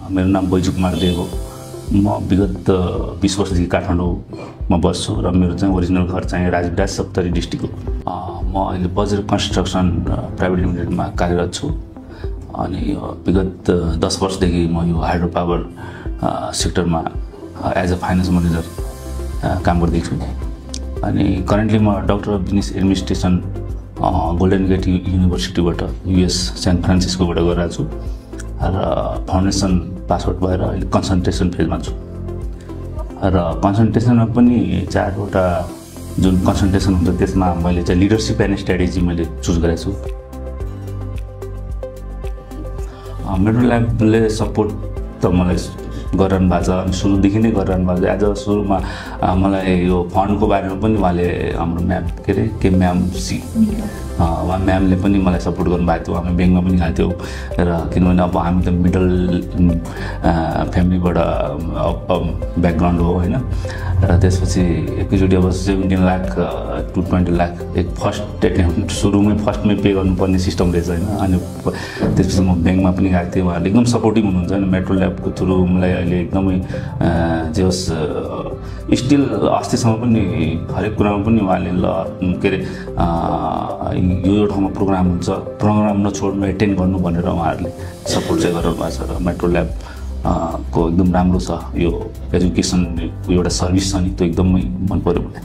मेरो नाम बैजु कुमार देव हो। म विगत 20 वर्षदेखि काठमाडौँमा बस्छु र मेरो चाहिँ ओरिजिनल घर चाहिँ राजविराज सप्तरी डिस्ट्रिक्ट हो। म अहिले बज्र कन्स्ट्रक्सन प्राइभेट लिमिटेडमा कार्यरत छु अनि विगत 10 वर्षदेखि म यो हाइड्रो पावर सेक्टरमा एज अ फाइनेन्स म्यानेजर काम गर्दैछु अनि करेन्टली म doctor of business administration golden gate युनिभर्सिटीबाट युएस सान फ्रान्सिस्कोबाट गरिरहेको छु र फाउन्डेसन पासआउट भएर अहिले कन्सल्टेसन फेजमा छु र कन्सल्टेसनमा पनि 4वटा जुन कन्सल्टेसन हुन्छ त्यसमा मैले चाहिँ लिडरसिप एन्ड स्ट्राटेजी मैले चुज गरेको छु। मेरो ल्याबले सपोर्ट त मलाई गरिरहनु भएको छ अनि सुरुदेखि नै गरिरहनु भएको छ। एज सुरुमा मलाई यो फन्डको बारेमा पनि उहाँले हाम्रो म्याम के म्याम उहाँ म्यामले पनि मलाई सपोर्ट गर्नुभएको थियो। हामी ब्याङ्कमा पनि गएको थियौँ र किनभने अब हामी त मिडल फ्यामिलीबाट ब्याकग्राउन्ड हो होइन र त्यसपछि एकैचोटि अब 17 लाख टु 20 लाख एक फर्स्ट एटेम्प्ट सुरुमै फर्स्टमै पे गर्नुपर्ने सिस्टम रहेछ होइन। अनि त्यसपछि म ब्याङ्कमा पनि गएको थिएँ। उहाँले एकदम सपोर्टिभ हुनुहुन्छ होइन। मेट्रो ल्याबको थ्रु मलाई अहिले एकदमै जे होस् स्टिल अस्तिसम्म पनि हरेक कुरामा पनि उहाँले ल के अरे यो ठाउँमा प्रोग्राम हुन्छ प्रोग्राम नछोड्नु एटेन्ड गर्नु भनेर उहाँहरूले सपोर्ट चाहिँ गरिरहनु भएको छ र मेट्रो ल्याब को एकदम राम्रो छ। यो एजुकेसन एउटा सर्भिस छ नि त्यो एकदमै मन पर्यो मलाई।